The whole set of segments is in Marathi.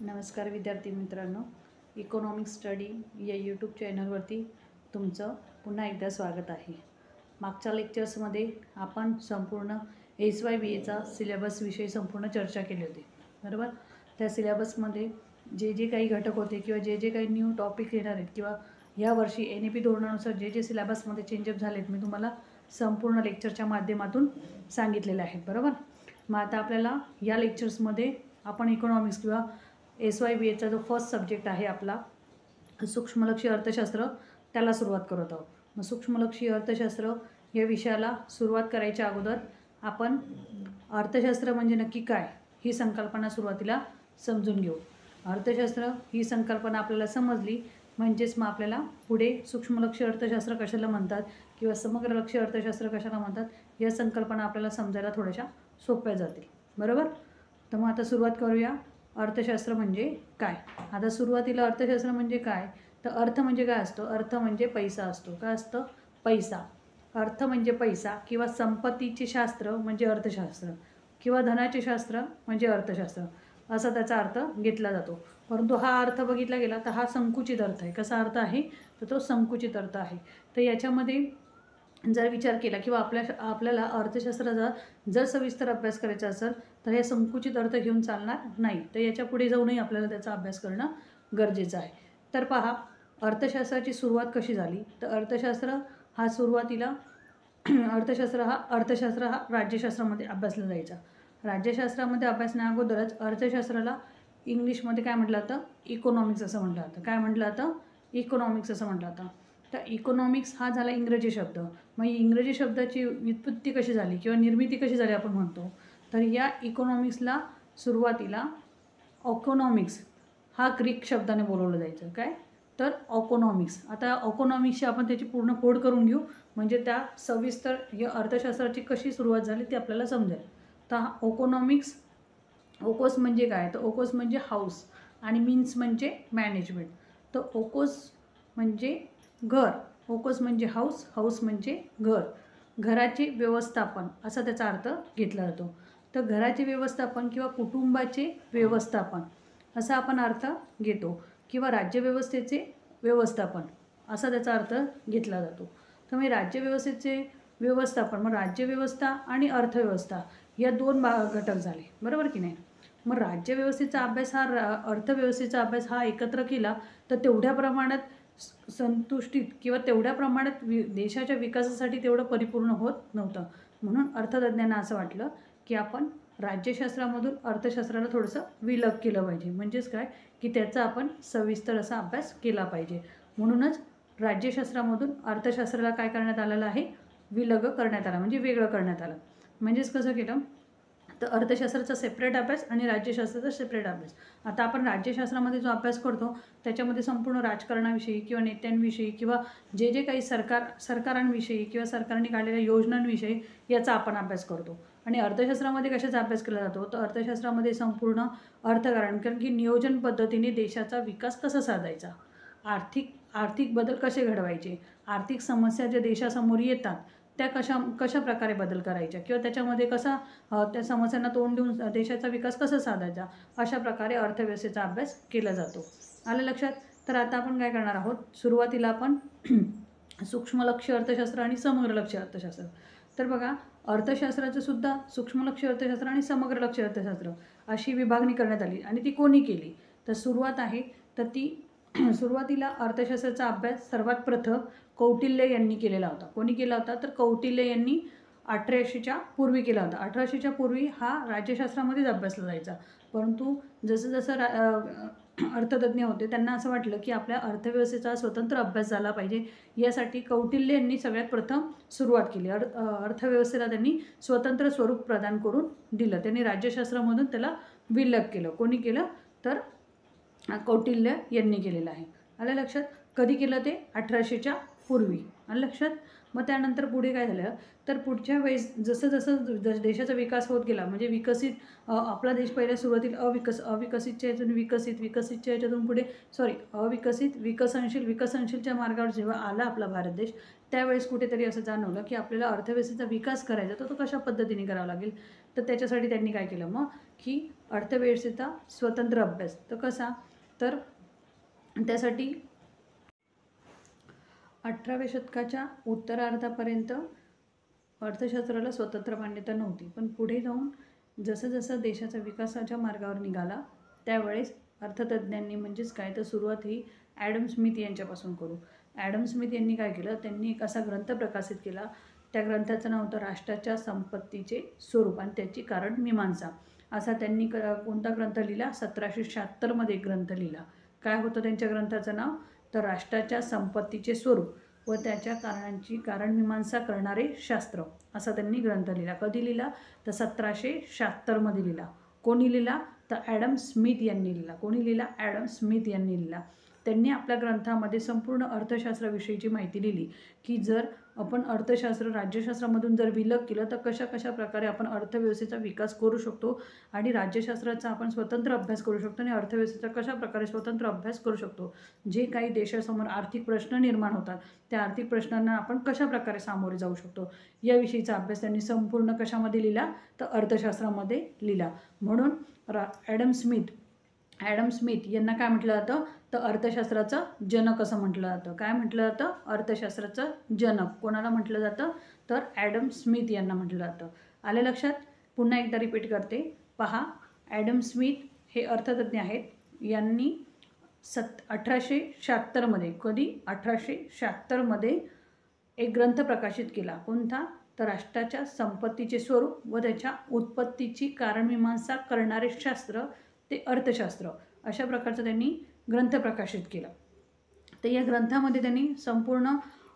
नमस्कार विद्यार्थी मित्रांनो, इकॉनॉमिक स्टडी या यूट्यूब चॅनलवरती तुमचं पुन्हा एकदा स्वागत आहे. मागच्या लेक्चर्समध्ये आपण संपूर्ण SYBAचा सिलेबसविषयी संपूर्ण चर्चा केली होती, बरोबर. त्या सिलेबसमध्ये जे काही घटक होते किंवा जे काही न्यू टॉपिक येणार आहेत किंवा यावर्षी NEP धोरणानुसार जे सिलेबसमध्ये चेंजअप झालेत मी तुम्हाला संपूर्ण लेक्चरच्या माध्यमातून सांगितलेले आहेत, बरोबर. मग आता आपल्याला या लेक्चर्समध्ये आपण इकॉनॉमिक्स किंवा SYBAचा जो फर्स्ट सब्जेक्ट आहे आपला सूक्ष्मलक्षी अर्थशास्त्र त्याला सुरुवात करत आहोत. मग सूक्ष्मलक्षी अर्थशास्त्र या विषयाला सुरुवात करायच्या अगोदर आपण अर्थशास्त्र म्हणजे नक्की काय ही संकल्पना सुरुवातीला समजून घेऊ. अर्थशास्त्र ही संकल्पना आपल्याला समजली म्हणजेच मग आपल्याला पुढे सूक्ष्मलक्षी अर्थशास्त्र कशाला म्हणतात किंवा समग्रलक्षी अर्थशास्त्र कशाला म्हणतात या संकल्पना आपल्याला समजायला थोड्याशा सोप्या जातील, बरोबर. तर मग आता सुरुवात करूया. अर्थशास्त्र म्हणजे काय. आता सुरुवातीला अर्थशास्त्र म्हणजे काय, तर अर्थ म्हणजे काय असतो. अर्थ म्हणजे पैसा असतो. काय असतं, पैसा. अर्थ म्हणजे पैसा किंवा संपत्तीचे शास्त्र म्हणजे अर्थशास्त्र किंवा धनाचे शास्त्र म्हणजे अर्थशास्त्र असा त्याचा अर्थ घेतला जातो. परंतु हा अर्थ बघितला गेला तर हा संकुचित अर्थ आहे. कसा अर्थ आहे, तर तो संकुचित अर्थ आहे. तर याच्यामध्ये जर विचार केला किंवा आपल्याला अर्थशास्त्राचा जर सविस्तर अभ्यास करायचा असेल तर हे संकुचित अर्थ घेऊन चालणार नाही. तर याच्या पुढे जाऊनही आपल्याला त्याचा अभ्यास करणं गरजेचं आहे. तर पहा, अर्थशास्त्राची सुरुवात कशी झाली. तर अर्थशास्त्र हा सुरुवातीला अर्थशास्त्र हा राज्यशास्त्रामध्ये अभ्यासला जायचा. राज्यशास्त्रामध्ये अभ्यासण्या अगोदरच अर्थशास्त्राला इंग्लिशमध्ये काय म्हटलं जातं, इकॉनॉमिक्स असं म्हटलं जातं. काय म्हटलं जातं, इकॉनॉमिक्स असं म्हटलं जातं. तर इकॉनॉमिक्स हा झाला इंग्रजी शब्द. मग इंग्रजी शब्दाची व्युत्पत्ती कशी झाली किंवा निर्मिती कशी झाली आपण म्हणतो, तर या इकॉनॉमिक्सला सुरुवातीला ऑकॉनॉमिक्स हा ग्रीक शब्दाने बोलवलं जायचं. काय, तर ऑकॉनॉमिक्स. आता ऑकॉनॉमिक्सची आपण त्याची पूर्ण कोड करून घेऊ म्हणजे त्या सविस्तर या अर्थशास्त्राची कशी सुरुवात झाली ते आपल्याला समजेल. तर ऑकॉनॉमिक्स, ओकोस म्हणजे काय, तर ओकोस म्हणजे हाऊस आणि मीन्स म्हणजे मॅनेजमेंट. तर ओकोस म्हणजे घर, ओकोस म्हणजे हाऊस, हाऊस म्हणजे घर, घराचे व्यवस्थापन असा त्याचा अर्थ घेतला जातो. तर घराचे व्यवस्थापन किंवा कुटुंबाचे व्यवस्थापन असा आपण अर्थ घेतो किंवा राज्यव्यवस्थेचे व्यवस्थापन असा त्याचा अर्थ घेतला जातो. तर मग राज्यव्यवस्थेचे व्यवस्थापन, मग राज्यव्यवस्था आणि अर्थव्यवस्था या दोन घटक झाले, बरोबर की नाही. मग राज्यव्यवस्थेचा अभ्यास हा अर्थव्यवस्थेचा अभ्यास हा एकत्र केला तर तेवढ्या प्रमाणात संतुष्टीत किंवा तेवढ्या प्रमाणात देशाच्या विकासासाठी तेवढं परिपूर्ण होत नव्हतं. म्हणून अर्थतज्ज्ञांना असं वाटलं की आपण राज्यशास्त्रामधून अर्थशास्त्राला थोडंसं विलग केलं पाहिजे. म्हणजेच काय, की त्याचा आपण सविस्तर असा अभ्यास केला पाहिजे. म्हणूनच राज्यशास्त्रामधून अर्थशास्त्राला काय करण्यात आलेलं आहे, विलग करण्यात आला म्हणजे वेगळं करण्यात आलं. म्हणजेच कसं केलं, तर अर्थशास्त्राचा सेपरेट अभ्यास आणि राज्यशास्त्राचा सेपरेट अभ्यास. आता आपण राज्यशास्त्रामध्ये जो अभ्यास करतो त्याच्यामध्ये संपूर्ण राजकारणाविषयी किंवा नेत्यांविषयी किंवा जे काही सरकारांविषयी किंवा सरकारने काढलेल्या योजनांविषयी याचा आपण अभ्यास करतो. आणि अर्थशास्त्रामध्ये कशाचा अभ्यास केला जातो, तर अर्थशास्त्रामध्ये संपूर्ण अर्थकारण, कारण की नियोजन पद्धतीने देशाचा विकास कसा साधायचा, आर्थिक बदल कसे घडवायचे, आर्थिक समस्या ज्या देशासमोर येतात त्या कशा प्रकारे बदल करायच्या किंवा त्याच्यामध्ये कसा त्या समस्यांना तोंड देऊन देशाचा विकास कसा साधायचा अशा प्रकारे अर्थव्यवस्थेचा अभ्यास केला जातो. आलं लक्षात. तर आता आपण काय करणार आहोत, सुरुवातीला आपण सूक्ष्मलक्षी अर्थशास्त्र आणि समग्रलक्षी अर्थशास्त्र. तर बघा, अर्थशास्त्राचं सुद्धा सूक्ष्मलक्षी अर्थशास्त्र आणि समग्रलक्षी अर्थशास्त्र अशी विभागणी करण्यात आली. आणि ती कोणी केली, तर सुरुवात आहे तर ती सुरुवातीला अर्थशास्त्राचा अभ्यास सर्वात प्रथम कौटिल्य यांनी केलेला होता. कोणी केला होता, तर कौटिल्य यांनी 1880च्या पूर्वी केला होता. 1800च्या पूर्वी हा राज्यशास्त्रामध्येच अभ्यासला जायचा. परंतु जसं अर्थतज्ज्ञ होते त्यांना असं वाटलं की आपल्या अर्थव्यवस्थेचा स्वतंत्र अभ्यास झाला पाहिजे. यासाठी कौटिल्य यांनी सगळ्यात प्रथम सुरुवात केली. अर्थव्यवस्थेला त्यांनी स्वतंत्र स्वरूप प्रदान करून दिलं. त्यांनी राज्यशास्त्रामधून त्याला विलग केलं. कोणी केलं, तर कौटिल्य यांनी केलेलं आहे. आलं लक्षात. कधी केलं ते, 1800च्या पूर्वी. आलं लक्षात. मग त्यानंतर पुढे काय झालं, तर पुढच्या वेळेस जसं देशाचा विकास होत गेला म्हणजे विकसित आपला देश पहिल्या सुरुवातीला अविकसितच्या ह्यातून विकसितच्या ह्याच्यातून पुढे विकसनशीलच्या मार्गावर जेव्हा आला आपला भारत देश, त्यावेळेस कुठेतरी असं जाणवलं की आपल्याला अर्थव्यवस्थेचा विकास करायचा तर तो कशा पद्धतीने करावा लागेल. तर त्याच्यासाठी त्यांनी काय केलं मग, की अर्थव्यवस्थेचा स्वतंत्र अभ्यास. तर कसा, तर त्यासाठी 18व्या शतकाच्या उत्तरार्धापर्यंत अर्थशास्त्राला स्वतंत्र मान्यता नव्हती. पण पुढे जाऊन जसं जसं देशाचा विकासाच्या मार्गावर निघाला त्यावेळेस अर्थतज्ज्ञांनी, म्हणजेच काय, तर सुरुवात ही ॲडम स्मिथ यांच्यापासून करू. ॲडम स्मिथ यांनी काय केलं, त्यांनी एक असा ग्रंथ प्रकाशित केला. त्या ग्रंथाचं नाव होतं राष्ट्राच्या संपत्तीचे स्वरूप आणि त्याची कारण मीमांसा. असा त्यांनी कोणता ग्रंथ लिहिला, 1776मध्ये ग्रंथ लिहिला. काय होतं त्यांच्या ग्रंथाचं नाव, तर राष्ट्राच्या संपत्तीचे स्वरूप व त्याच्या कारणांची कारणमीमांसा करणारे शास्त्र, असा त्यांनी ग्रंथ लिहिला. कधी लिहिला, तर 1776मध्ये लिहिला. कोणी लिहिला, तर ॲडम स्मिथ यांनी लिहिला. कोणी लिहिला, ॲडम स्मिथ यांनी लिहिला. त्यांनी आपल्या ग्रंथामध्ये संपूर्ण अर्थशास्त्राविषयीची माहिती लिहिली की जर आपण अर्थशास्त्र राज्यशास्त्रामधून जर विलग केलं तर कशा कशा प्रकारे आपण अर्थव्यवस्थेचा विकास करू शकतो आणि राज्यशास्त्राचा आपण स्वतंत्र अभ्यास करू शकतो आणि अर्थव्यवस्थेचा कशा प्रकारे स्वतंत्र अभ्यास करू शकतो. जे काही देशासमोर आर्थिक प्रश्न निर्माण होतात त्या आर्थिक प्रश्नांना आपण कशा प्रकारे सामोरे जाऊ शकतो याविषयीचा अभ्यास त्यांनी संपूर्ण कशामध्ये लिहिला, तर अर्थशास्त्रामध्ये लिहिला. म्हणून ॲडम स्मिथ यांना काय म्हटलं जातं, तर अर्थशास्त्राचं जनक असं म्हटलं जातं. काय म्हटलं जातं, अर्थशास्त्राचं जनक. कोणाला म्हटलं जातं, तर ॲडम स्मिथ यांना म्हटलं जातं. आले लक्षात. पुन्हा एकदा रिपीट करते, पहा. ॲडम स्मिथ हे अर्थतज्ज्ञ आहेत. यांनी 1876मध्ये, कधी, 1876मध्ये एक ग्रंथ प्रकाशित केला. कोणता, तर राष्ट्राच्या संपत्तीचे स्वरूप व त्याच्या उत्पत्तीची कारणमीमांसा करणारे शास्त्र ते अर्थशास्त्र, अशा प्रकारचं त्यांनी ग्रंथ प्रकाशित केला. तर या ग्रंथामध्ये त्यांनी संपूर्ण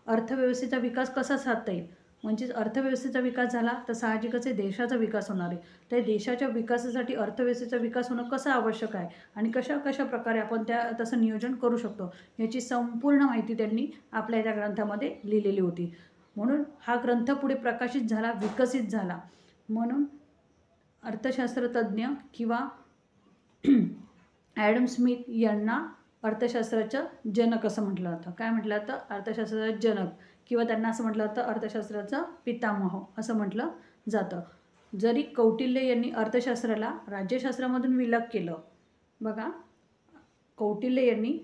अर्थव्यवस्थेचा विकास कसा साधता येईल, म्हणजेच अर्थव्यवस्थेचा विकास झाला तर साहजिकच आहे देशाचा विकास होणार आहे. त्या देशाच्या विकासासाठी अर्थव्यवस्थेचा विकास होणं कसं आवश्यक आहे आणि कशा कशा प्रकारे आपण तसं नियोजन करू शकतो याची संपूर्ण माहिती त्यांनी आपल्या त्या ग्रंथामध्ये लिहिलेली होती. म्हणून हा ग्रंथ पुढे प्रकाशित झाला, विकसित झाला. म्हणून अर्थशास्त्रतज्ञ किंवा ॲडम स्मिथ यांना अर्थशास्त्राचं जनक असं म्हटलं जातं. काय म्हटलं जातं, अर्थशास्त्राचं जनक, किंवा त्यांना असं म्हटलं जातं अर्थशास्त्राचं पितामह असं म्हटलं जातं. जरी कौटिल्य यांनी अर्थशास्त्राला राज्यशास्त्रामधून विलग केलं, बघा, कौटिल्य यांनी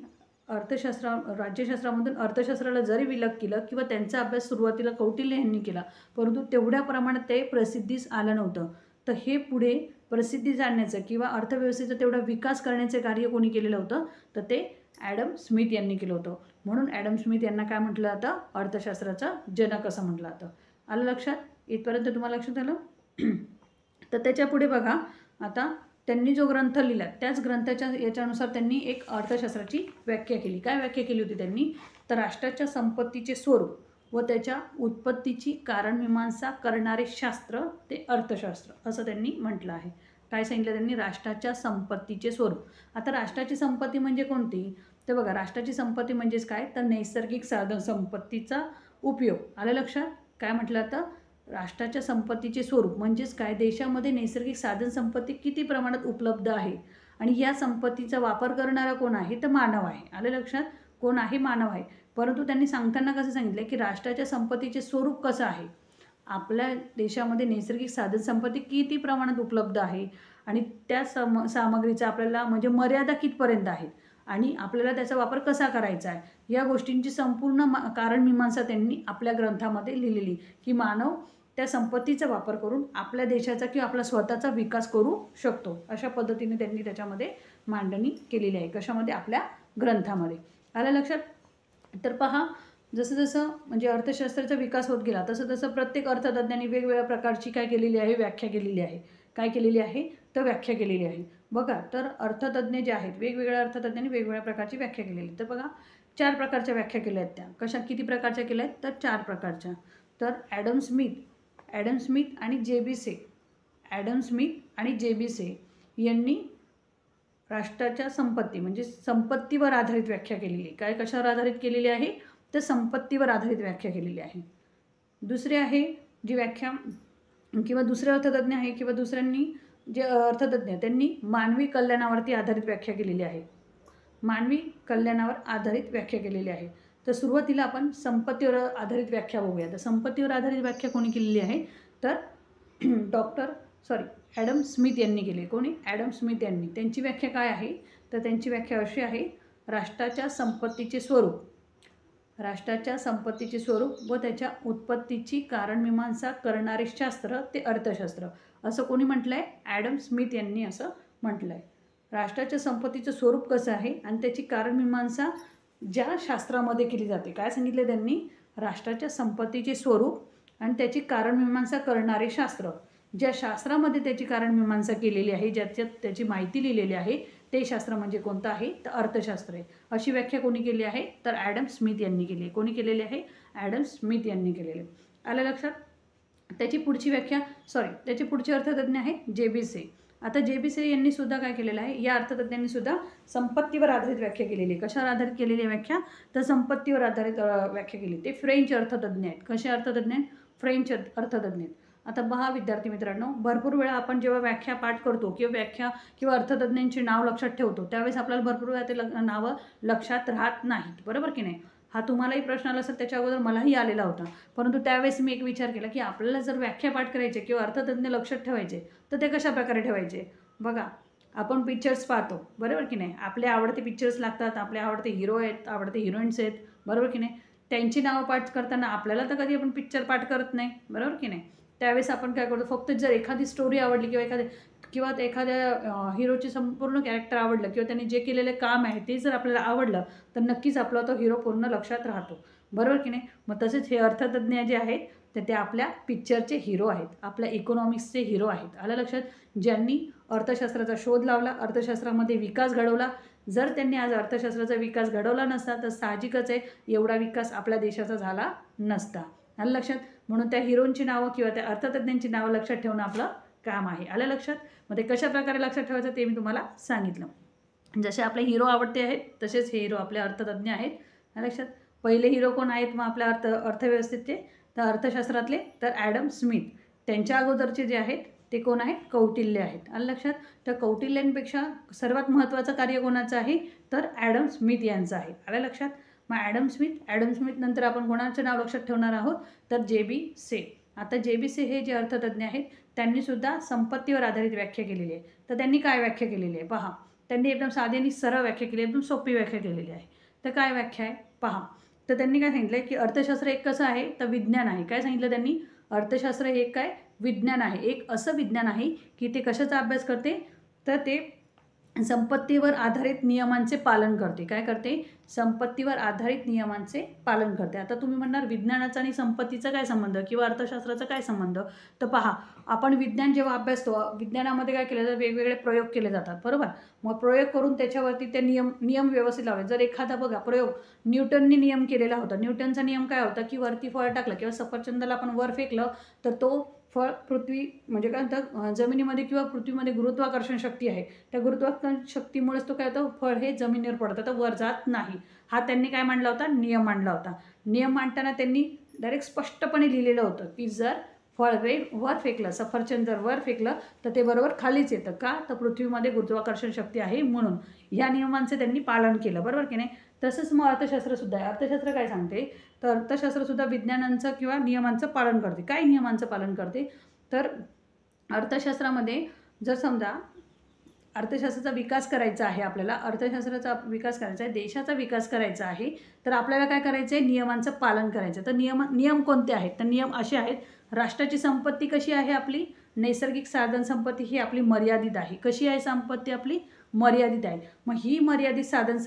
राज्यशास्त्रामधून अर्थशास्त्राला जरी विलग केलं किंवा त्यांचा अभ्यास सुरुवातीला कौटिल्य यांनी केला, परंतु तेवढ्या प्रमाणात ते प्रसिद्धीस आलं नव्हतं. तर हे पुढे प्रसिद्धीस आणण्याचं किंवा अर्थव्यवस्थेचा तेवढा विकास करण्याचे कार्य कोणी केलेलं होतं, तर ते ॲडम स्मिथ यांनी केलं होतं. म्हणून ॲडम स्मिथ यांना काय म्हटलं जातं, अर्थशास्त्राचं जनक असं म्हटलं जातं. आलं लक्षात. इथपर्यंत तुम्हाला लक्षात आलं. तर त्याच्या पुढे बघा, आता त्यांनी जो ग्रंथ लिहिला त्याच ग्रंथाच्या याच्यानुसार त्यांनी एक अर्थशास्त्राची व्याख्या केली. काय व्याख्या केली होती त्यांनी, तर राष्ट्राच्या संपत्तीचे स्वरूप व त्याच्या उत्पत्तीची कारणमीमांसा करणारे शास्त्र ते अर्थशास्त्र असं त्यांनी म्हटलं आहे. काय सांगितलं त्यांनी, राष्ट्राच्या संपत्तीचे स्वरूप. आता राष्ट्राची संपत्ती म्हणजे कोणती, तर बघा, राष्ट्राची संपत्ती म्हणजेच काय, तर नैसर्गिक साधन संपत्तीचा उपयोग. आलं लक्षात. काय म्हटलं आता, राष्ट्राच्या संपत्तीचे स्वरूप म्हणजेच काय, देशामध्ये नैसर्गिक साधन संपत्ती किती प्रमाणात उपलब्ध आहे आणि या संपत्तीचा वापर करणारा कोण आहे, तर मानव आहे. आलं लक्षात. कोण आहे, मानव आहे. परंतु त्यांनी सांगताना कसं सांगितलं की राष्ट्राच्या संपत्तीचे स्वरूप कसं आहे, आपल्या देशामध्ये नैसर्गिक साधन संपत्ती किती प्रमाणात उपलब्ध आहे आणि त्या सामग्रीचा आपल्याला म्हणजे मर्यादा कितपर्यंत आहे आणि आपल्याला त्याचा वापर कसा करायचा आहे, या गोष्टींची संपूर्ण कारणमीमांसा त्यांनी आपल्या ग्रंथामध्ये लिहिलेली की मानव त्या संपत्तीचा वापर करून आपल्या देशाचा किंवा आपला स्वतःचा विकास करू शकतो. अशा पद्धतीने त्यांनी त्याच्यामध्ये मांडणी केलेली आहे. कशामध्ये, आपल्या ग्रंथामध्ये. आलं लक्षात. तर पहा, जसं जसं म्हणजे अर्थशास्त्राचा विकास होत गेला तसं तसं प्रत्येक अर्थतज्ञांनी वेगवेगळ्या प्रकारची काय केलेली आहे, व्याख्या केलेली आहे. काय केलेली आहे, तर व्याख्या केलेली आहे. बघा, तर अर्थतज्ञ जे आहेत वेगवेगळ्या अर्थतज्ञांनी वेगवेगळ्या प्रकारची व्याख्या केलेली. तर बघा, 4 प्रकारच्या व्याख्या केल्या आहेत त्या. कशा, किती प्रकारच्या केल्या आहेत, तर 4 प्रकारच्या. तर ॲडम स्मिथ आणि जे बी से यांनी राष्ट्राच्या संपत्ती म्हणजे संपत्तीवर आधारित व्याख्या केलेली आहे. काय, कशावर आधारित केलेली आहे, तर संपत्तीवर आधारित व्याख्या केलेली आहे. दुसरे आहे जी व्याख्या किंवा दुसरे अर्थतज्ञ आहे किंवा दुसऱ्यांनी जे अर्थतज्ञ त्यांनी मानवी कल्याणावरती आधारित व्याख्या केलेली आहे. मानवी कल्याणावर आधारित व्याख्या केलेली आहे. तर सुरुवातीला आपण संपत्तीवर आधारित व्याख्या बघूया. तर संपत्तीवर आधारित व्याख्या कोणी केलेली आहे, तर ॲडम स्मिथ यांनी केले. कोणी? ॲडम स्मिथ यांनी. त्यांची व्याख्या काय आहे? तर त्यांची व्याख्या अशी आहे, राष्ट्राच्या संपत्तीचे स्वरूप, राष्ट्राच्या संपत्तीचे स्वरूप व त्याच्या उत्पत्तीची कारणमीमांसा करणारे शास्त्र ते अर्थशास्त्र. असं कोणी म्हटलं आहे? ॲडम स्मिथ यांनी असं म्हटलं आहे. राष्ट्राच्या संपत्तीचं स्वरूप कसं आहे आणि त्याची कारणमीमांसा ज्या शास्त्रामध्ये केली जाते. काय सांगितले त्यांनी? राष्ट्राच्या संपत्तीचे स्वरूप आणि त्याची कारणमीमांसा करणारे शास्त्र, ज्या शास्त्रामध्ये त्याची कारणमीमांसा केलेली आहे, ज्याच्यात त्याची माहिती लिहिलेली आहे, ते शास्त्र म्हणजे कोणतं आहे? तर अर्थशास्त्र आहे. अशी व्याख्या कोणी केली आहे? तर ॲडम स्मिथ यांनी केली. कोणी केलेली आहे? ॲडम स्मिथ यांनी केलेली. आलं लक्षात? त्याची पुढची व्याख्या त्याचे पुढचे अर्थतज्ञ आहेत जे.बी. से. आता जे.बी. से यांनी सुद्धा काय केलेलं आहे? या अर्थतज्ञांनी सुद्धा संपत्तीवर आधारित व्याख्या केलेली आहे. कशावर आधारित केलेली आहे व्याख्या? तर संपत्तीवर आधारित व्याख्या केली. ते फ्रेंच अर्थतज्ञ आहेत. कसे अर्थतज्ञ आहेत? फ्रेंच अर्थतज्ञ आहेत. आता पहा विद्यार्थी मित्रांनो, भरपूर वेळा आपण जेव्हा व्याख्या पाठ करतो किंवा अर्थतज्ञांची नाव लक्षात ठेवतो, त्यावेळेस आपल्याला भरपूर वेळा ते नावं लक्षात राहत नाहीत. बरोबर की नाही? हा तुम्हालाही प्रश्न आला असेल, त्याच्या अगोदर मलाही आलेला होता. परंतु त्यावेळेस मी एक विचार केला की आपल्याला जर व्याख्या पाठ करायचे किंवा अर्थतज्ञ लक्षात ठेवायचे तर ते कशा प्रकारे ठेवायचे? बघा, आपण पिक्चर्स पाहतो. बरोबर की नाही? आपले आवडते पिक्चर्स लागतात, आपले आवडते हिरो आहेत, आवडते हिरोईन्स आहेत. बरोबर की नाही? त्यांची नावं पाठ करताना आपल्याला तर कधी आपण पिक्चर पाठ करत नाही. बरोबर की नाही? त्यावेळेस आपण काय करतो? फक्त जर एखादी स्टोरी आवडली किंवा एखाद्या हिरोची संपूर्ण कॅरेक्टर आवडलं किंवा त्यांनी जे केलेले काम आहे ते जर आपल्याला आवडलं तर नक्कीच आपला तो हिरो पूर्ण लक्षात राहतो. बरोबर की नाही? मग तसेच हे अर्थतज्ञ जे आहेत तर ते आपल्या पिक्चरचे हिरो आहेत, आपल्या इकॉनॉमिक्सचे हिरो आहेत. आलं लक्षात? ज्यांनी अर्थशास्त्राचा शोध लावला, अर्थशास्त्रामध्ये विकास घडवला. जर त्यांनी आज अर्थशास्त्राचा विकास घडवला नसता तर साहजिकच आहे एवढा विकास आपल्या देशाचा झाला नसता. आलं लक्षात? म्हणून त्या हिरोंची नावं किंवा त्या अर्थतज्ञांची नावं लक्षात ठेवणं आपलं काम आहे. आलं लक्षात? मग ते कशा प्रकारे लक्षात ठेवायचं ते मी तुम्हाला सांगितलं. जसे आपले हिरो आवडते आहेत तसेच हे हिरो आपले अर्थतज्ञ आहेत. आलं लक्षात? पहिले हिरो कोण आहेत मग आपल्या अर्थव्यवस्थेचे? तर अर्थशास्त्रातले तर ॲडम स्मिथ. त्यांच्या अगोदरचे जे आहेत ते कोण आहेत? कौटिल्य आहेत. आलं लक्षात? तर कौटिल्यांपेक्षा सर्वात महत्त्वाचं कार्य कोणाचं आहे? तर ॲडम स्मिथ यांचं आहे. आलं लक्षात? मग ॲडम स्मिथ नंतर आपण कोणाचं नाव लक्षात ठेवणार आहोत? तर जे.बी. से. आता जे.बी. से हे जे अर्थतज्ञ आहेत त्यांनीसुद्धा संपत्तीवर आधारित व्याख्या केलेली आहे. तर त्यांनी काय व्याख्या केलेली आहे? पहा, त्यांनी एकदम साधी आणि सरळ व्याख्या केली, एकदम सोपी व्याख्या केलेली आहे. तर काय व्याख्या आहे? पहा, तर त्यांनी काय सांगितलं की अर्थशास्त्र एक कसं आहे? तर विज्ञान आहे. काय सांगितलं त्यांनी? अर्थशास्त्र हे एक काय? विज्ञान आहे. एक असं विज्ञान आहे की ते कशाचा अभ्यास करते? तर ते संपत्तीवर आधारित नियमांचे पालन करते. काय करते? संपत्तीवर आधारित नियमांचे पालन करते. आता तुम्ही म्हणणार विज्ञानाचा आणि संपत्तीचा काय संबंध किंवा अर्थशास्त्राचा काय संबंध? तर पहा, आपण विज्ञान जेव्हा अभ्यासतो, विज्ञानामध्ये काय केलं जातं? वेगवेगळे प्रयोग केले जातात. बरोबर? मग प्रयोग करून त्याच्यावरती ते नियम व्यवस्थित लावले. जर एखादा बघा प्रयोग न्यूटननी नियम केलेला होता. न्यूटनचा नियम काय होता? की वरती फळ टाकलं किंवा सफरचंदाला आपण वर फेकलं तर तो फळ पृथ्वी म्हणजे काय म्हणतात जमिनीमध्ये किंवा पृथ्वीमध्ये गुरुत्वाकर्षण शक्ती आहे, त्या गुरुत्वाकर्षण शक्तीमुळेच तो काय होतं? फळ हे जमिनीवर पडतं, तर वर जात नाही. हा त्यांनी काय मांडला होता? नियम मांडला होता. नियम मांडताना त्यांनी डायरेक्ट स्पष्टपणे लिहिलेलं होतं की जर फळ वर फेकलं, सफरचंद जर वर फेकलं तर ते बरोबर खालीच येतं. का? तर पृथ्वीमध्ये गुरुत्वाकर्षण शक्ती आहे म्हणून. या नियमांचे त्यांनी पालन केलं. बरोबर की नाही? तसंच मग अर्थशास्त्रसुद्धा आहे. अर्थशास्त्र काय सांगते? तर अर्थशास्त्रसुद्धा विज्ञानांचं किंवा नियमांचं पालन करते. काय नियमांचं पालन करते? तर अर्थशास्त्रामध्ये जर समजा अर्थशास्त्राचा विकास करायचा आहे, आपल्याला अर्थशास्त्राचा विकास करायचा आहे, देशाचा विकास करायचा आहे, तर आपल्याला काय करायचं आहे? नियमांचं पालन करायचं. तर नियम कोणते आहेत? तर नियम असे आहेत, राष्ट्राची संपत्ती कशी आहे? आपली नैसर्गिक साधन संपत्ती ही आपली मर्यादित आहे. कशी आहे संपत्ती? आपली मर्यादित आहे. मग ही मर्यादित साधन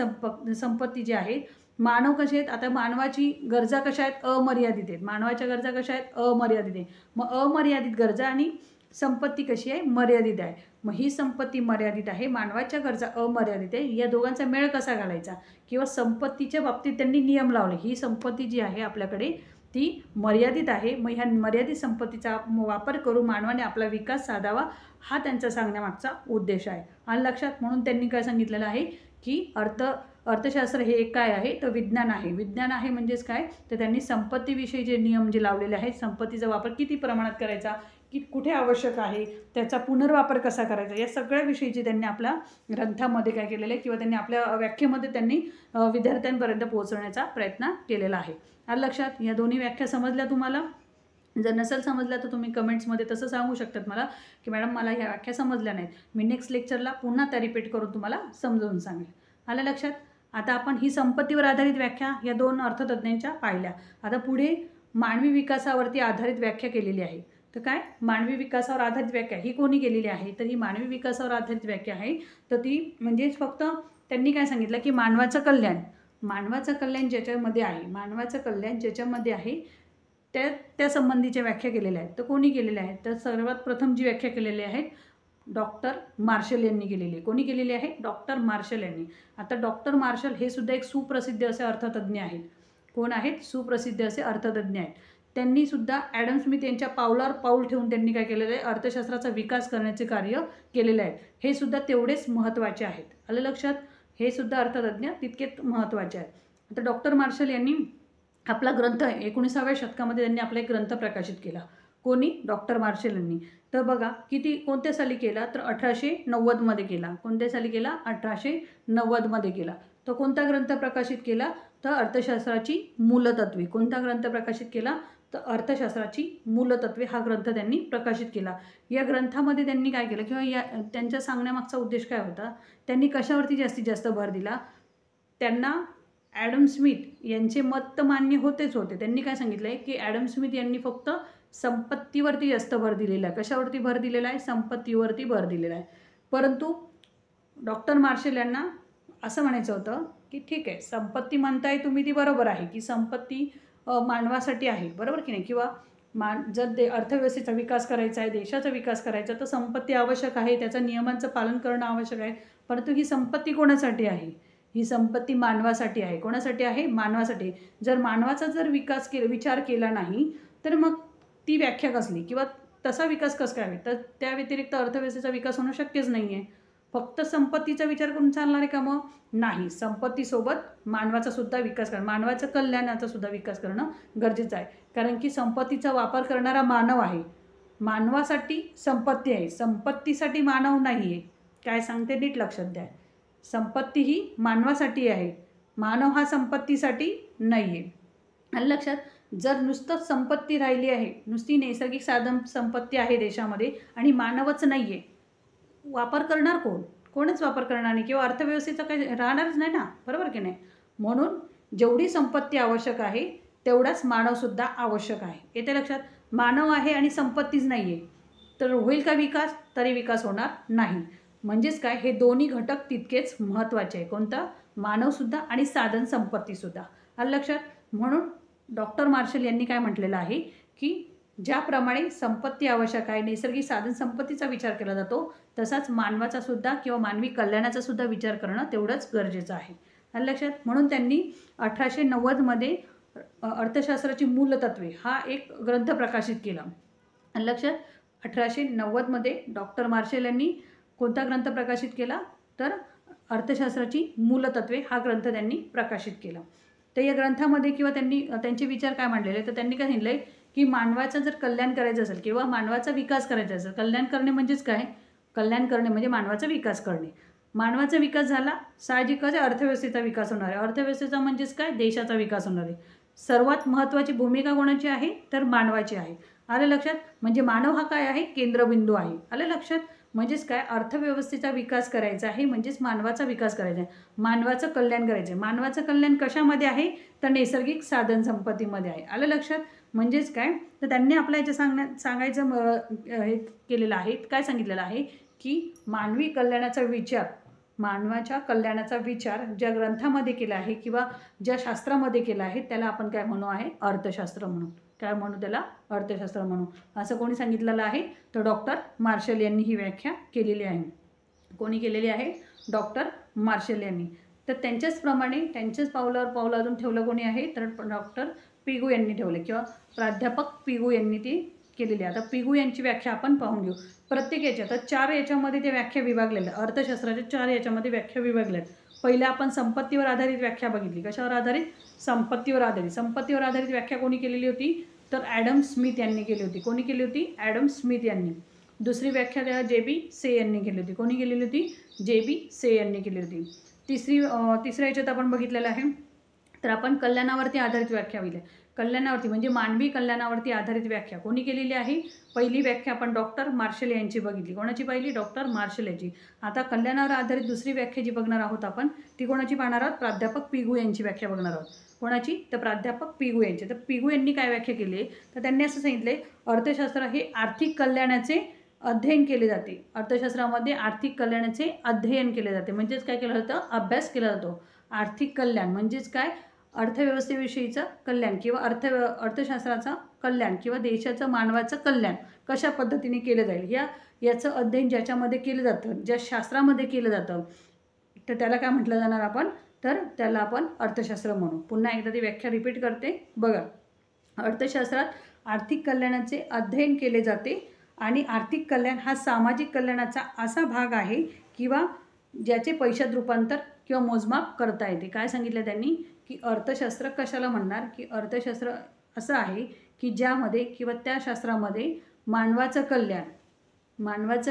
संपत्ती जी आहे, मानव कसे आहेत? आता मानवाची गरजा कशा आहेत? अमर्यादित आहेत. मानवाच्या गरजा कशा आहेत? अमर्यादित आहे. मग अमर्यादित गरजा आणि संपत्ती कशी आहे? मर्यादित आहे. मग ही संपत्ती मर्यादित आहे, मानवाच्या गरजा अमर्यादित आहे. या दोघांचा मेळ कसा घालायचा? किंवा संपत्तीच्या बाबतीत त्यांनी नियम लावले. ही संपत्ती जी आहे आपल्याकडे ती मर्यादित आहे. मग ह्या मर्यादित संपत्तीचा वापर करून मानवाने आपला विकास साधावा, हा त्यांचा सांगण्यामागचा उद्देश आहे. आणि लक्षात, म्हणून त्यांनी काय सांगितलेलं आहे की अर्थशास्त्र हे एक काय आहे? तर विज्ञान आहे. विज्ञान आहे म्हणजेच काय? तर त्यांनी संपत्तीविषयी जे नियम जे लावलेले आहेत, संपत्तीचा वापर किती प्रमाणात करायचा, की कुठे आवश्यक आहे, त्याचा पुनर्वापर कसा करायचा, या सगळ्या विषयीची त्यांनी आपल्या ग्रंथामध्ये काय केलेलं आहे किंवा त्यांनी आपल्या व्याख्येमध्ये त्यांनी विद्यार्थ्यांपर्यंत पोहोचवण्याचा प्रयत्न केलेला आहे. आलं लक्षात? या दोन्ही व्याख्या समजल्या तुम्हाला? जर नसेल समजल्या तर तुम्ही कमेंट्समध्ये तसं सांगू शकतात मला की मॅडम मला ह्या व्याख्या समजल्या नाहीत, मी नेक्स्ट लेक्चरला पुन्हा त्या रिपीट करून तुम्हाला समजावून सांगेल. आलं लक्षात? आता आपण ही संपत्तीवर आधारित व्याख्या या 2 अर्थतज्ज्ञांच्या पाहिल्या. आता पुढे मानवी विकासावरती आधारित व्याख्या केलेली आहे. तर काय मानवी विकासावर आधारित व्याख्या ही कोणी केलेली आहे? तर ही मानवी विकासावर आधारित व्याख्या आहे. तर ती म्हणजे फक्त त्यांनी काय सांगितलं की मानवाचं कल्याण ज्याच्यामध्ये आहे, मानवाचं कल्याण ज्याच्यामध्ये आहे त्या संबंधीच्या व्याख्या केलेल्या आहेत. तर कोणी केलेल्या आहेत? तर सर्वात प्रथम जी व्याख्या केलेली आहे डॉक्टर मार्शल यांनी केलेली आहे. कोणी केलेली आहे? डॉक्टर मार्शल यांनी. आता डॉक्टर मार्शल हे सुद्धा एक सुप्रसिद्ध असे अर्थतज्ज्ञ आहेत. कोण आहेत? सुप्रसिद्ध असे अर्थतज्ज्ञ आहेत. त्यांनी सुद्धा ॲडम स्मिथ यांच्या पावलावर पाऊल ठेवून त्यांनी काय केलेलं आहे? अर्थशास्त्राचा विकास करण्याचे कार्य केलेले आहे. हे सुद्धा तेवढेच महत्त्वाचे आहेत. आलं लक्षात? हे सुद्धा अर्थतज्ज्ञ तितकेच महत्त्वाचे आहेत. आता डॉक्टर मार्शल यांनी आपला ग्रंथ 19व्या शतकामध्ये त्यांनी आपला एक ग्रंथ प्रकाशित केला. कोणी? डॉक्टर मार्शल यांनी. तर बघा कोणत्या साली केला? तर 1890मध्ये केला. कोणत्या साली केला? 1890मध्ये केला. तो कोणता ग्रंथ प्रकाशित केला? तर अर्थशास्त्राची मूलतत्वे. कोणता ग्रंथ प्रकाशित केला? तर अर्थशास्त्राची मूलतत्वे हा ग्रंथ त्यांनी प्रकाशित केला. या ग्रंथामध्ये त्यांनी काय केलं किंवा त्यांच्या सांगण्यामागचा उद्देश काय होता? त्यांनी कशावरती जास्तीत जास्त भर दिला? त्यांना ॲडम स्मिथ यांचे मत तर मान्य होतेच होते. त्यांनी काय सांगितलं आहे की ॲडम स्मिथ यांनी फक्त संपत्तीवरती जास्त भर दिलेला आहे. कशावरती भर दिलेला आहे? संपत्तीवरती भर दिलेला आहे. परंतु डॉक्टर मार्शल यांना असं म्हणायचं होतं की ठीक आहे, संपत्ती म्हणताय तुम्ही ती बरोबर आहे की संपत्ती मानवासाठी आहे, बरोबर की नाही? किंवा जर अर्थव्यवस्थेचा विकास करायचा आहे, देशाचा विकास करायचा तर संपत्ती आवश्यक आहे, त्याचं नियमांचं पालन करणं आवश्यक आहे. परंतु ही संपत्ती कोणासाठी आहे? ही संपत्ती मानवासाठी आहे. कोणासाठी आहे? मानवासाठी. जर मानवाचा विचार केला नाही तर मग ती व्याख्या कसली किंवा तसा विकास कसं काय? तर त्या व्यतिरिक्त अर्थव्यवस्थेचा विकास होणं शक्यच नाही आहे. फक्त संपत्तीचा विचार करून चालणार आहे का मग? नाही. संपत्तीसोबत मानवाचा सुद्धा विकास करणं, मानवाचं कल्याणाचा सुद्धा विकास करणं गरजेचं आहे. कारण की संपत्तीचा वापर करणारा मानव आहे. मानवासाठी संपत्ती आहे, संपत्तीसाठी मानव नाही आहे. काय सांगते नीट लक्षात द्या. संपत्ती ही मानवासाठी आहे, मानव हा संपत्तीसाठी नाही आहे. आणि लक्षात, जर नुसतंच संपत्ती राहिली आहे, नुसती नैसर्गिक साधन संपत्ती आहे देशामध्ये आणि मानवच नाही आहे, वापर करणार कोण? कोणच वापर करणार नाही किंवा अर्थव्यवस्थेचं काही राहणारच नाही ना, बरोबर की नाही? म्हणून जेवढी संपत्ती आवश्यक आहे तेवढाच मानवसुद्धा आवश्यक आहे. येते लक्षात? मानव आहे आणि संपत्तीच नाही आहे तर होईल का विकास? तरी विकास होणार नाही. म्हणजेच काय, हे दोन्ही घटक तितकेच महत्त्वाचे आहे. कोणता? मानवसुद्धा आणि साधन संपत्तीसुद्धा. आलं लक्षात? म्हणून डॉक्टर मार्शल यांनी काय म्हटलेलं आहे की ज्याप्रमाणे संपत्ती आवश्यक आहे, नैसर्गिक साधन संपत्तीचा विचार केला जातो, तसाच मानवाचा सुद्धा किंवा मानवी कल्याणाचा सुद्धा विचार करणं तेवढंच गरजेचं आहे. आलं लक्षात? म्हणून त्यांनी 1890मध्ये अर्थशास्त्राची मूलतत्वे हा एक ग्रंथ प्रकाशित केला. आलं लक्षात? 1890मध्ये डॉक्टर मार्शल यांनी कोणता ग्रंथ प्रकाशित केला? तर अर्थशास्त्राची मूलतत्वे हा ग्रंथ त्यांनी प्रकाशित केला. तर या ग्रंथामध्ये किंवा त्यांनी त्यांचे विचार काय मांडलेले? तर त्यांनी काय सांगितलं आहे की मानवाचं जर कल्याण करायचं असेल किंवा मानवाचा विकास करायचा असेल, कल्याण करणे म्हणजेच काय? कल्याण करणे म्हणजे मानवाचा विकास करणे. मानवाचा विकास झाला, साहजिकच अर्थव्यवस्थेचा विकास होणार आहे. अर्थव्यवस्थेचा म्हणजेच काय? देशाचा विकास होणार आहे. सर्वात महत्त्वाची भूमिका कोणाची आहे? तर मानवाची आहे. आलं लक्षात? म्हणजे मानव हा काय आहे? केंद्रबिंदू आहे. आलं लक्षात? म्हणजेच काय, अर्थव्यवस्थेचा विकास करायचा आहे म्हणजेच मानवाचा विकास करायचा आहे, मानवाचं कल्याण करायचं आहे. मानवाचं कल्याण कशामध्ये आहे? तर नैसर्गिक साधन संपत्तीमध्ये आहे. आलं लक्षात? म्हणजेच काय, तर त्यांनी आपल्या याच्या सांगायचं हे केलेलं आहे, काय सांगितलेलं आहे की मानवी कल्याणाचा विचार, मानवाच्या कल्याणाचा विचार ज्या ग्रंथामध्ये केला आहे किंवा ज्या शास्त्रामध्ये केला आहे त्याला आपण काय म्हणू आहे? अर्थशास्त्र म्हणू. काय म्हणू त्याला? अर्थशास्त्र म्हणू. असं कोणी सांगितलेलं आहे? तर डॉक्टर मार्शल यांनी ही व्याख्या केलेली आहे. कोणी केलेली आहे? डॉक्टर मार्शल यांनी. तर त्यांच्याचप्रमाणे त्यांच्याच पावलावर अजून ठेवलं कोणी आहे? तर डॉक्टर पिगू यांनी ठेवले किंवा प्राध्यापक पिगू यांनी ती केलेली आहे. आता पिगू यांची व्याख्या आपण पाहून घेऊ. प्रत्येक याच्या आता 4 याच्यामध्ये ते व्याख्या विभागलेल्या, अर्थशास्त्राच्या 4 याच्यामध्ये व्याख्या विभागल्या आहेत. पहिले आपण संपत्तीवर आधारित व्याख्या बघितली. कशावर आधारित? संपत्तीवर आधारित. संपत्तीवर आधारित व्याख्या कोणी केलेली होती? तर ॲडम स्मिथ यांनी केली होती. कोणी केली होती? ॲडम स्मिथ यांनी. दुसरी व्याख्या जे.बी. से यांनी केली होती. कोणी केलेली होती? जे.बी. से यांनी केली होती. तिसऱ्या याच्यात आपण बघितलेलं आहे तर आपण कल्याणावरती आधारित व्याख्या बघितल्या. कल्याणावरती म्हणजे मानवी कल्याणावरती आधारित व्याख्या कोणी केलेली आहे? पहिली व्याख्या आपण डॉक्टर मार्शल यांची बघितली. कोणाची पाहिली? डॉक्टर मार्शल यांची. आता कल्याणावर आधारित दुसरी व्याख्या जी बघणार आहोत आपण ती कोणाची पाहणार आहोत? प्राध्यापक पिगू यांची व्याख्या बघणार आहोत. कोणाची? तर प्राध्यापक पिगू यांची. तर पिगू यांनी काय व्याख्या केली? तर त्यांनी असं सांगितले, अर्थशास्त्र हे आर्थिक कल्याणाचे अध्ययन केले जाते. अर्थशास्त्रामध्ये आर्थिक कल्याणाचे अध्ययन केले जाते. म्हणजेच काय केलं जातं? अभ्यास केला जातो. आर्थिक कल्याण म्हणजेच काय? अर्थव्यवस्थेविषयीचं कल्याण किंवा अर्थशास्त्राचं कल्याण किंवा देशाचं मानवाचं कल्याण कशा पद्धतीने केलं जाईल याचं अध्ययन ज्याच्यामध्ये केलं जातं, ज्या शास्त्रामध्ये केलं जातं, तर त्याला काय म्हटलं जाणार आपण? तर त्याला आपण अर्थशास्त्र म्हणू. पुन्हा एकदा ती व्याख्या रिपीट करते बघा. अर्थशास्त्रात आर्थिक कल्याणाचे अध्ययन केले जाते आणि आर्थिक कल्याण हा सामाजिक कल्याणाचा असा भाग आहे किंवा ज्याचे पैशात रूपांतर किंवा मोजमाप करता येते. काय सांगितलं त्यांनी? की अर्थशास्त्र कशाला म्हणणार? की अर्थशास्त्र असं आहे की ज्यामध्ये किंवा त्या शास्त्रामध्ये मानवाचं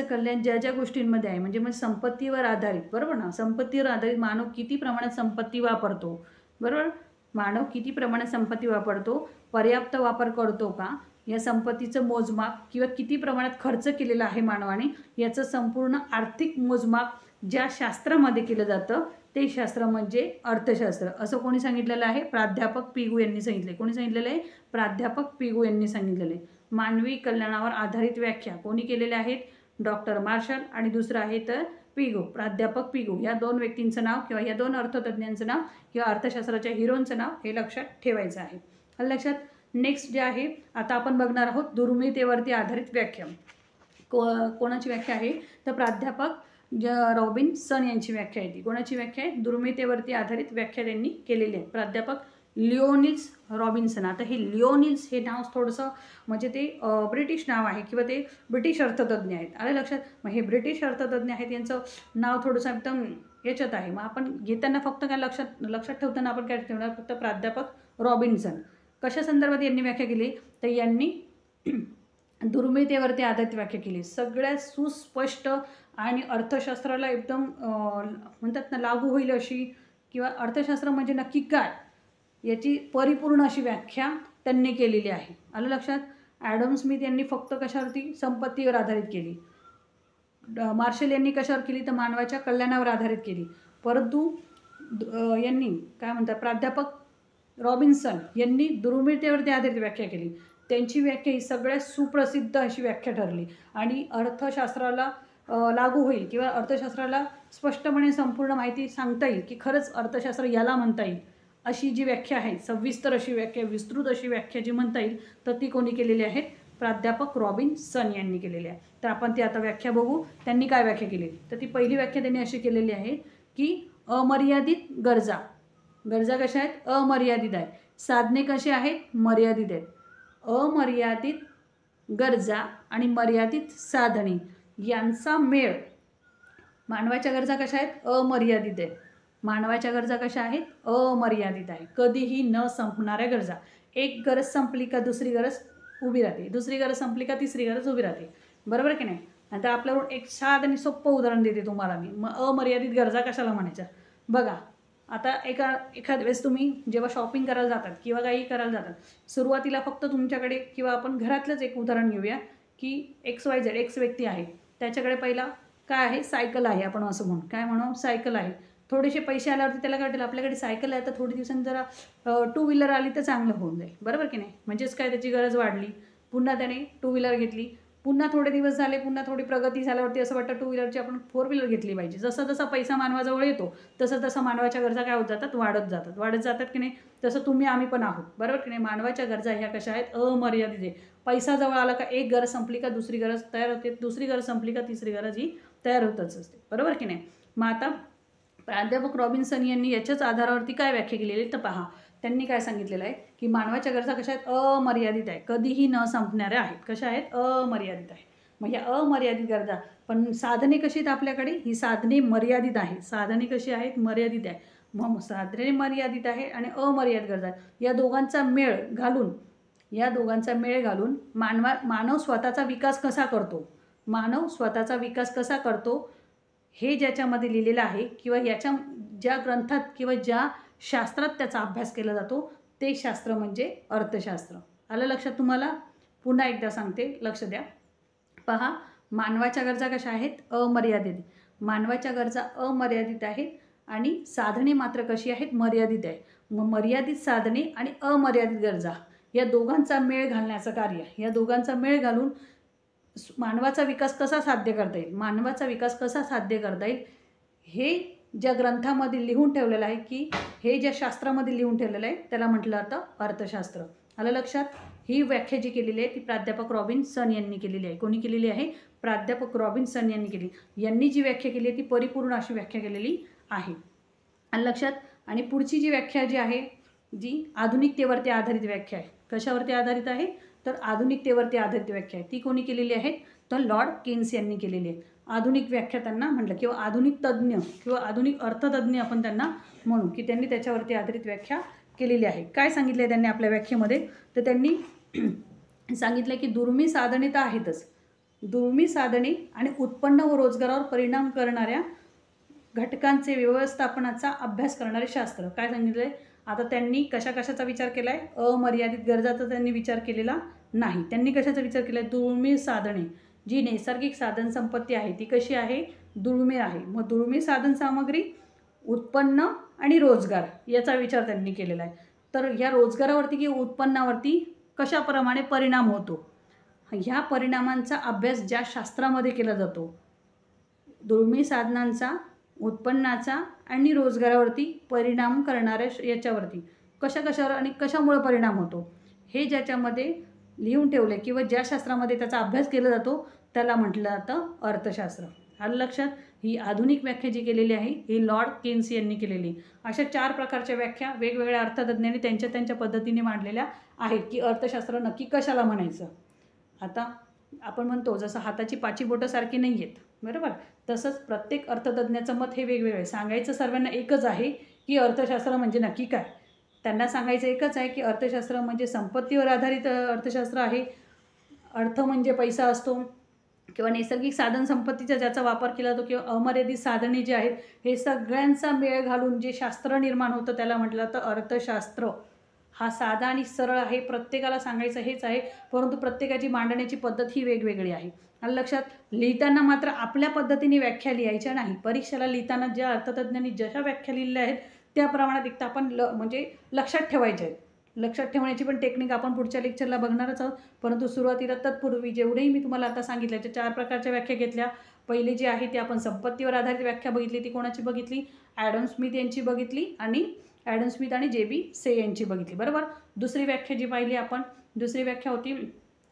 कल्याण ज्या गोष्टींमध्ये आहे म्हणजे मग संपत्तीवर आधारित, बरोबर ना? संपत्तीवर आधारित मानव किती प्रमाणात संपत्ती वापरतो, बरोबर? मानव किती प्रमाणात संपत्ती वापरतो, पर्याप्त वापर करतो का, या संपत्तीचं मोजमाप किंवा किती प्रमाणात खर्च केलेला आहे मानवाने याचं संपूर्ण आर्थिक मोजमाप ज्या शास्त्रामध्ये केलं जातं ते शास्त्र म्हणजे अर्थशास्त्र. असं कोणी सांगितलेलं आहे? प्राध्यापक पिगू यांनी सांगितले. कोणी सांगितलेलं आहे? प्राध्यापक पिगू यांनी सांगितलेलं आहे. मानवी कल्याणावर आधारित व्याख्या कोणी केलेल्या आहेत? डॉक्टर मार्शल आणि दुसरं आहे तर पिगू, प्राध्यापक पिगू. या दोन व्यक्तींचं नाव किंवा या दोन अर्थतज्ञांचं नाव किंवा अर्थशास्त्राच्या हिरोंचं नाव हे लक्षात ठेवायचं आहे. लक्षात. नेक्स्ट जे आहे आता आपण बघणार आहोत दुर्मिळतेवरती आधारित व्याख्या. कोणाची व्याख्या आहे? तर प्राध्यापक रॉबिन्सन यांची व्याख्या आहे. ती कोणाची व्याख्या आहे? दुर्मिळतेवरती आधारित व्याख्या त्यांनी केलेली आहे. प्राध्यापक लिओनिल्स रॉबिन्सन. आता हे लिओनिल्स हे नाव थोडंसं म्हणजे ते ब्रिटिश नाव आहे किंवा ते ब्रिटिश अर्थतज्ञ आहेत. आलं लक्षात. मग हे ब्रिटिश अर्थतज्ञ आहेत यांचं नाव थोडंसं एकदम याच्यात आहे. मग आपण घेताना फक्त काय लक्षात ठेवताना आपण काय ठेवणार? फक्त प्राध्यापक रॉबिन्सन. कशा संदर्भात यांनी व्याख्या केली? तर यांनी दुर्मिळतेवरती आधारित व्याख्या केली. सगळ्यात सुस्पष्ट आणि अर्थशास्त्राला एकदम म्हणतात ना लागू होईल अशी किंवा अर्थशास्त्र म्हणजे नक्की काय याची परिपूर्ण अशी व्याख्या त्यांनी केलेली आहे. आलं लक्षात. ॲडम स्मिथ यांनी फक्त कशावरती? संपत्तीवर आधारित केली. मार्शल यांनी कशावर केली? तर मानवाच्या कल्याणावर आधारित केली. परंतु यांनी काय म्हणतात प्राध्यापक रॉबिन्सन यांनी दुर्मिळतेवरती आधारित व्याख्या केली. त्यांची व्याख्या ही सगळ्यात सुप्रसिद्ध अशी व्याख्या ठरली आणि अर्थशास्त्राला लागू होईल किंवा अर्थशास्त्राला स्पष्टपणे संपूर्ण माहिती सांगता येईल की खरंच अर्थशास्त्र याला म्हणता येईल अशी जी व्याख्या आहे, सविस्तर अशी व्याख्या, विस्तृत अशी व्याख्या जी म्हणता येईल तर ती कोणी केलेली आहे? प्राध्यापक रॉबिन्सन यांनी केलेली आहे. तर आपण ती आता व्याख्या बघू. त्यांनी काय व्याख्या केली? तर ती पहिली व्याख्या त्यांनी अशी केलेली आहे की अमर्यादित गरजा कशा आहेत? अमर्यादित आहे. साधने कशी आहेत? मर्यादित आहेत. अमर्यादित गरजा आणि मर्यादित साधने यांचा मेळ. मानवाच्या गरजा कशा आहेत? अमर्यादित आहेत. मानवाच्या गरजा कशा आहेत? अमर्यादित आहे. कधीही न संपणाऱ्या गरजा. एक गरज संपली का दुसरी गरज उभी राहते, दुसरी गरज संपली का तिसरी गरज उभी राहते, बरोबर की नाही? आता आपल्याकडून एक साधं आणि सोपं उदाहरण देते तुम्हाला मी. मग अमर्यादित गरजा कशाला म्हणायच्या? बघा आता एखाद्या वेळेस तुम्ही जेव्हा शॉपिंग करायला जातात किंवा काही करायला जातात, सुरुवातीला फक्त तुमच्याकडे किंवा आपण घरातलंच एक उदाहरण घेऊया की XYZ एक्स व्यक्ती आहे, त्याच्याकडे पहिला काय आहे? सायकल आहे. आपण असं म्हणू, काय म्हणू? सायकल आहे. थोडेसे पैसे आल्यावरती त्याला काय वाटेल आपल्याकडे सायकल आहे तर थोडी दिवसांनी जरा 2 व्हीलर आली तर चांगलं होऊन जाईल, बरोबर की नाही? म्हणजेच काय त्याची गरज वाढली, पुन्हा त्याने 2 व्हीलर घेतली. पुन्हा थोडे दिवस झाले, पुन्हा थोडी प्रगती झाल्यावरती असं वाटतं 2 व्हीलरची आपण 4 व्हीलर घेतली पाहिजे. जसा जसा पैसा मानवाजवळ येतो तसं तसं मानवाच्या गरजा काय होत जातात? वाढत जातात की नाही? तसं तुम्ही आम्ही पण आहोत, बरोबर की नाही? मानवाच्या गरजा ह्या कशा आहेत? अमर्यादित आहे. पैसा जवळ आला का एक गरज संपली का दुसरी गरज तयार होते, दुसरी गरज संपली का तिसरी गरज ही तयार होतच असते, बरोबर की नाही? मग आता प्राध्यापक रॉबिन्सन यांनी याच्याच आधारावरती काय व्याख्या केलेली तर पहा. त्यांनी काय सांगितलेलं आहे की मानवाच्या गरजा कशा आहेत? अमर्यादित आहे. कधीही न संपणाऱ्या आहेत. कशा आहेत? अमर्यादित आहे. मग ह्या अमर्यादित गरजा, पण साधने कशी आहेत आपल्याकडे? ही साधने मर्यादित आहे. साधने कशी आहेत? मर्यादित आहे. मग साधने मर्यादित आहे आणि अमर्यादित गरजा, या दोघांचा मेळ घालून मानव स्वतःचा विकास कसा करतो? हे ज्याच्यामध्ये लिहिलेलं आहे किंवा याच्या ज्या ग्रंथात किंवा ज्या शास्त्रात त्याचा अभ्यास केला जातो ते शास्त्र म्हणजे अर्थशास्त्र. आलं लक्षात तुम्हाला? पुन्हा एकदा सांगते, लक्ष द्या. पहा, मानवाच्या गरजा कशा आहेत? अमर्यादित. मानवाच्या गरजा अमर्यादित आहेत आणि साधने मात्र कशी आहेत? मर्यादित आहे. मग मर्यादित साधने आणि अमर्यादित गरजा या दोघांचा मेळ घालण्याचं कार्य, या दोघांचा मेळ घालून मानवाचा विकास कसा साध्य करता येईल, मानवाचा विकास कसा साध्य करता येईल, हे ज्या ग्रंथामध्ये लिहून ठेवलेलं आहे, की हे ज्या शास्त्रामध्ये लिहून ठेवलेलं आहे त्याला म्हटलं जातं अर्थशास्त्र. आलं लक्षात? ही व्याख्या जी केलेली आहे ती प्राध्यापक रॉबिन्सन यांनी केलेली आहे. कोणी केलेली आहे? प्राध्यापक रॉबिन्सन यांनी केली. यांनी जी व्याख्या केली आहे ती परिपूर्ण अशी व्याख्या केलेली आहे. आलं लक्षात? आणि पुढची जी व्याख्या जी आहे, जी आधुनिकतेवरती आधारित व्याख्या आहे. कशावरती आधारित आहे? तर आधुनिकतेवरती आधारित व्याख्या आहे. ती कोणी केलेली आहे? तर लॉर्ड केन्स यांनी केलेली आहे. आधुनिक व्याख्या त्यांना म्हटलं, किंवा आधुनिक तज्ज्ञ किंवा आधुनिक अर्थतज्ज्ञ आपण त्यांना म्हणू, की त्यांनी त्याच्यावरती आधारित व्याख्या केलेली आहे. काय सांगितलं आहे त्यांनी आपल्या व्याख्येमध्ये? तर त्यांनी सांगितलं की दुर्मिळ साधने तर आहेतच, दुर्मिळ साधने आणि उत्पन्न व रोजगारावर परिणाम करणाऱ्या घटकांचे व्यवस्थापनाचा अभ्यास करणारे शास्त्र. काय सांगितलं आहे? आता त्यांनी कशाचा विचार केला आहे? अमर्यादित गरजाचा त्यांनी विचार केलेला नाही. त्यांनी कशाचा विचार केला आहे? दुर्मिळ साधने, जी नैसर्गिक साधन संपत्ती आहे ती कशी आहे? दुर्मिळ आहे. मग दुर्मिळ साधन सामग्री, उत्पन्न आणि रोजगार याचा विचार त्यांनी केलेला आहे. तर ह्या रोजगारावरती किंवा उत्पन्नावरती कशाप्रमाणे परिणाम होतो, ह्या परिणामांचा अभ्यास ज्या शास्त्रामध्ये केला जातो, दुर्मिळ साधनांचा, उत्पन्नाचा आणि रोजगारावरती परिणाम करणाऱ्या याच्यावरती कशावर आणि कशामुळे परिणाम होतो, हे ज्याच्यामध्ये लिहून ठेवले किंवा ज्या शास्त्रामध्ये त्याचा अभ्यास केला जातो त्याला म्हटलं जातं अर्थशास्त्र. आलं लक्षात? ही आधुनिक व्याख्या जी केलेली आहे ही लॉर्ड केन्स यांनी केलेली. अशा 4 प्रकारच्या व्याख्या वेगवेगळ्या अर्थतज्ञांनी त्यांच्या पद्धतीने मांडलेल्या आहेत, की अर्थशास्त्र नक्की कशाला म्हणायचं. आता आपण म्हणतो जसं हाताची 5 बोटं सारखी नाही आहेत, बरोबर, तसंच प्रत्येक अर्थतज्ञाचं मत हे वेगवेगळं आहे. सांगायचं सर्वांना एकच आहे की अर्थशास्त्र म्हणजे नक्की काय. त्यांना सांगायचं एकच आहे की अर्थशास्त्र म्हणजे संपत्तीवर आधारित अर्थशास्त्र आहे. अर्थ म्हणजे पैसा असतो किंवा नैसर्गिक साधन संपत्तीचा ज्याचा वापर केला जातो किंवा अमर्यादित साधने जी आहेत, हे सगळ्यांचा मेळ घालून जे शास्त्र निर्माण होतं त्याला म्हटलं तर अर्थशास्त्र. हा साधा आणि सरळ आहे, प्रत्येकाला सांगायचं हेच आहे, परंतु प्रत्येकाची मांडण्याची पद्धत ही वेगवेगळी आहे. आलं लक्षात? लिहिताना मात्र आपल्या पद्धतीने व्याख्या लिहायच्या नाही. परीक्षेला लिहिताना ज्या अर्थतज्ञांनी जशा व्याख्या लिहिल्या आहेत त्या प्रमाणात एकदा आपण म्हणजे लक्षात ठेवायचे आहेत. लक्षात ठेवण्याची पण टेक्निक आपण पुढच्या लेक्चरला बघणारच आहोत. परंतु सुरुवातीला तत्पूर्वी जेवढेही मी तुम्हाला आता सांगितल्याच्या 4 प्रकारच्या व्याख्या घेतल्या. पहिली जी आहे ती आपण संपत्तीवर आधारित व्याख्या बघितली. ती कोणाची बघितली? ॲडम स्मिथ यांची बघितली आणि ॲडम स्मिथ आणि जे.बी. से यांची बघितली, बरोबर. दुसरी व्याख्या जी पाहिली आपण, दुसरी व्याख्या होती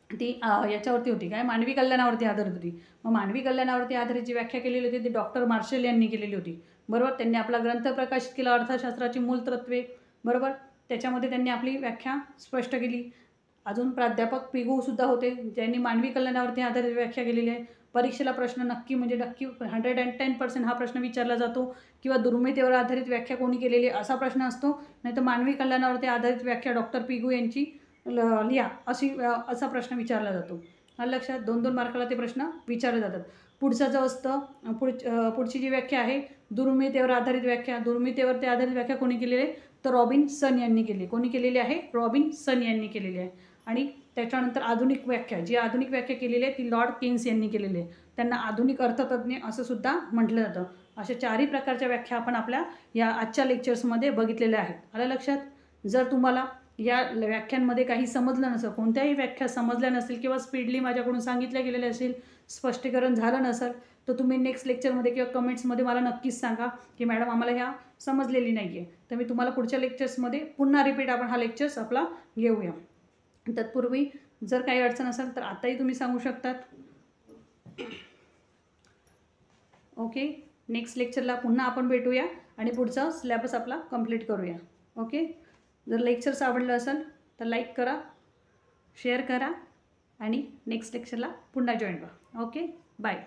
ती याच्यावरती होती, काय, मानवी कल्याणावरती आधारित होती. मग मानवी कल्याणावरती आधारित जी व्याख्या केलेली होती ती डॉक्टर मार्शल यांनी केलेली होती, बरोबर. त्यांनी आपला ग्रंथ प्रकाशित केला अर्थशास्त्राची मूलतत्वे, बरोबर. त्याच्यामध्ये त्यांनी आपली व्याख्या स्पष्ट केली. अजून प्राध्यापक पिगूसुद्धा होते, ज्यांनी मानवी कल्याणावरती आधारित व्याख्या केलेली आहे. परीक्षेला प्रश्न नक्की 110% हा प्रश्न विचारला जातो, किंवा दुर्मिळतेवर आधारित व्याख्या कोणी केलेली असा प्रश्न असतो, नाहीतर मानवी कल्याणावरती आधारित व्याख्या डॉक्टर पिगू यांची लिहा असा प्रश्न विचारला जातो. लक्षात? 2-2 मार्काला ते प्रश्न विचारले जातात. पुढचं जो असतं पुढची जी व्याख्या आहे दुर्मिळतेवर आधारित व्याख्या, दुर्मिळतेवरती आधारित व्याख्या कोणी केलेली आहे तर रॉबिन्सन यांनी केली. कोणी केलेली आहे? रॉबिन्सन यांनी केलेली आहे. आणि त्याच्यानंतर आधुनिक व्याख्या, जी आधुनिक व्याख्या केलेली आहे ती लॉर्ड केन्स यांनी केलेली आहे. त्यांना आधुनिक अर्थतज्ञ असं सुद्धा म्हटलं जातं. अशा 4ही प्रकारच्या व्याख्या आपण आपल्या या आजच्या लेक्चर्समध्ये बघितलेल्या आहेत. आलं लक्षात? जर तुम्हाला या व्याख्यांमध्ये काही समजलं नसेल, कोणत्याही व्याख्या समजल्या नसेल किंवा स्पीडली माझ्याकडून सांगितल्या गेलेल्या असेल, स्पष्टीकरण झालं नसेल, तर तुम्ही नेक्स्ट लेक्चरमध्ये किंवा कमेंट्समध्ये मला नक्कीच सांगा की मॅडम आम्हाला ह्या समजलेली नाही आहे. तर मी तुम्हाला पुढच्या लेक्चर्समध्ये पुन्हा रिपीट आपण हा लेक्चर्स आपला घेऊया. तत्पूर्वी जर काही अडचण असेल तर आताही तुम्ही सांगू शकतात. ओके, नेक्स्ट लेक्चरला पुन्हा आपण भेटूया आणि पुढचा सिलेबस आपला कंप्लीट करूया. ओके, जर लेक्चर्स आवडलं असेल तर लाईक करा, शेअर करा आणि नेक्स्ट लेक्चरला पुन्हा जॉईन व्हा. Okay, bye.